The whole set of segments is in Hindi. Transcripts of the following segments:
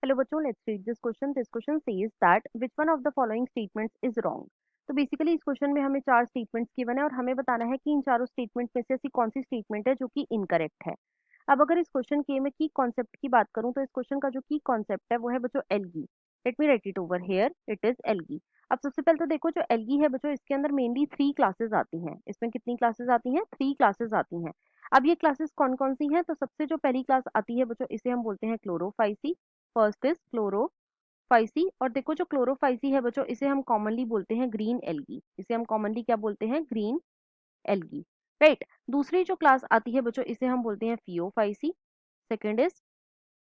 Hello बच्चों, let's read this question. This question says that which one of the following statements is wrong? तो बेसिकली इस क्वेश्चन में हमें चार स्टेटमेंट्स गिवन है और हमें बताना है कि इन चारों स्टेटमेंट में से ऐसी कौन सी स्टेटमेंट है जो कि इनकरेक्ट है। अब अगर इस क्वेश्चन के में की कॉन्सेप्ट की बात करूं तो इस क्वेश्चन का जो की कॉन्सेप्ट है वो है बच्चों algae. Let me right it over here, it is algae. अब सबसे पहले तो देखो, जो एल्गी है बच्चों, इसके अंदर मेनली थ्री क्लासेस आती हैं। इसमें कितनी क्लासेस आती हैं? थ्री क्लासेस आती हैं। अब ये क्लासेस कौन कौन सी हैं? तो सबसे जो पहली क्लास आती है बच्चों, इसे हम बोलते हैं क्लोरोफाइसी। First is Chlorophyceae. और देखो, जो क्लोरोफाइसी है बच्चों, इसे हम कॉमनली बोलते हैं ग्रीन एल्गी। इसे हम कॉमनली क्या बोलते हैं? Green algae, right. दूसरी जो क्लास आती है बच्चों, इसे हम बोलते हैं फियोफाइसी। Second is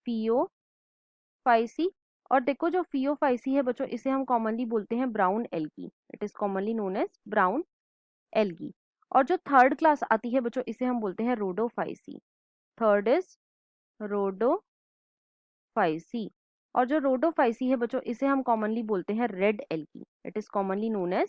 Phaeophyceae. और देखो, जो फियोफाइसी है बच्चों, इसे हम कॉमनली बोलते हैं brown algae. It is commonly known as brown algae. और जो थर्ड क्लास आती है बच्चों, इसे हम बोलते हैं रोडोफाइसी। Third is Rhodophyceae. और जो रोडोफाइसी है बच्चों, इसे हम कॉमनली बोलते हैं red algae. It is commonly known as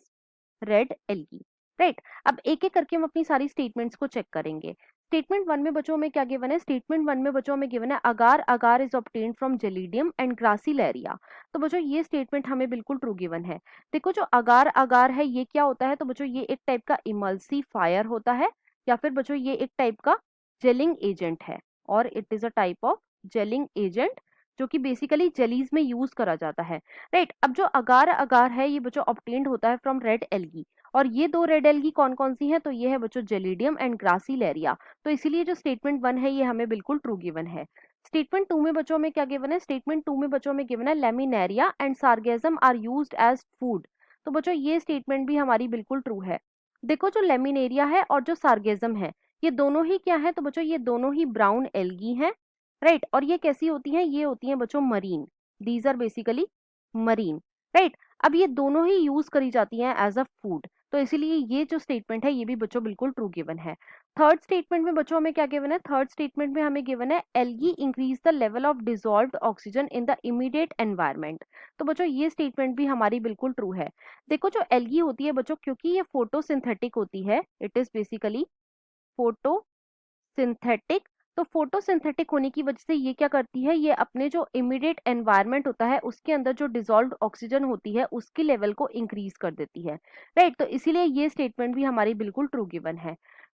red algae, right. अब एक एक करके हम अपनी सारी स्टेटमेंट्स को चेक करेंगे। स्टेटमेंट वन में बच्चों में क्या गिवन है? स्टेटमेंट वन में बच्चों में गिवन है agar agar is obtained from Gelidium and Gracilaria. तो बच्चों ये स्टेटमेंट हमें बिल्कुल ट्रू गिवन है। देखो, जो अगार अगार है ये क्या होता है? तो बच्चों ये एक टाइप का इमल्सिफायर होता है, या फिर बच्चों ये एक टाइप का जेलिंग एजेंट है, और it is a type of gelling agent जो कि बेसिकली जेलीज में यूज करा जाता है, राइट। अब जो अगार अगार है ये बच्चों ऑब्टेन्ड होता है फ्रॉम रेड एल्गी। और ये दो रेड एल्गी कौन कौन सी हैं? तो ये है बच्चों जेलिडियम एंड ग्रासिलेरिया। तो इसीलिए जो स्टेटमेंट वन है ये हमें बिल्कुल ट्रू गिवन है। स्टेटमेंट टू में बच्चों में क्या गिवन है? स्टेटमेंट टू में बच्चों में गिवन है Laminaria and Sargassum are used as food. तो बच्चों ये स्टेटमेंट भी हमारी बिल्कुल ट्रू है। देखो, जो लेमिनेरिया है और जो सार्गेजम है, ये दोनों ही क्या है? तो बच्चों ये दोनों ही ब्राउन एल्गी हैं, राइट। और ये कैसी होती हैं? ये होती हैं बच्चों marine. These are basically marine, right. अब ये दोनों ही यूज करी जाती हैं एज अ फूड, तो इसीलिए ये जो स्टेटमेंट है ये भी बच्चों बिल्कुल ट्रू गिवन है। थर्ड स्टेटमेंट में बच्चों हमें क्या गिवन है? थर्ड स्टेटमेंट में हमें गिवन है algae increase the level of dissolved oxygen in the immediate environment. तो बच्चों ये स्टेटमेंट भी हमारी बिल्कुल ट्रू है। देखो, जो एल्गी होती है बच्चों, क्योंकि ये फोटोसिंथेटिक होती है, इट इज बेसिकली फोटोसिंथेटिक। तो फोटोसिंथेटिक होने की वजह से ये क्या करती है? ये अपने जो इमीडिएट एनवायरनमेंट होता है उसके अंदर जो डिसॉल्व्ड ऑक्सीजन होती है उसकी लेवल को इंक्रीज कर देती है, राइट। तो इसीलिए ये स्टेटमेंट भी हमारी बिल्कुल ट्रू गिवन है।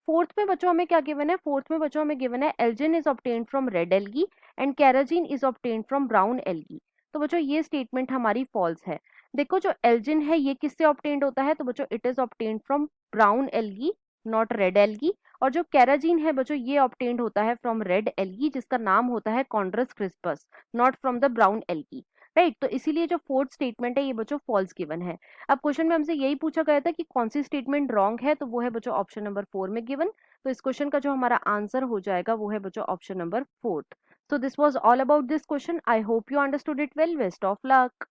फोर्थ में बच्चों हमें क्या गिवन है? फोर्थ में बच्चों हमें गिवन है algin is obtained from red algae and carrageenan is obtained from brown algae. तो बच्चों ये स्टेटमेंट हमारी फॉल्स है। देखो, जो एल्जिन है ये किससे ऑब्टेन्ड होता है? तो बच्चों it is obtained from brown algae, not red algae. और जो कैराजीन है बच्चों ये ऑब्टेन्ड होता है फ्रॉम रेड एल्गी जिसका नाम होता है Chondrus crispus, not from the brown algae, right. तो इसीलिए जो फोर्थ स्टेटमेंट है ये बच्चों फॉल्स गिवन है। अब क्वेश्चन में हमसे यही पूछा गया था कि कौन सी स्टेटमेंट रॉन्ग है, तो वो है बच्चों ऑप्शन नंबर 4 में गिवन। तो इस क्वेश्चन का जो हमारा आंसर हो जाएगा वो है बच्चों option number 4। So this was all about this question. I hope you understood it well. Best of luck.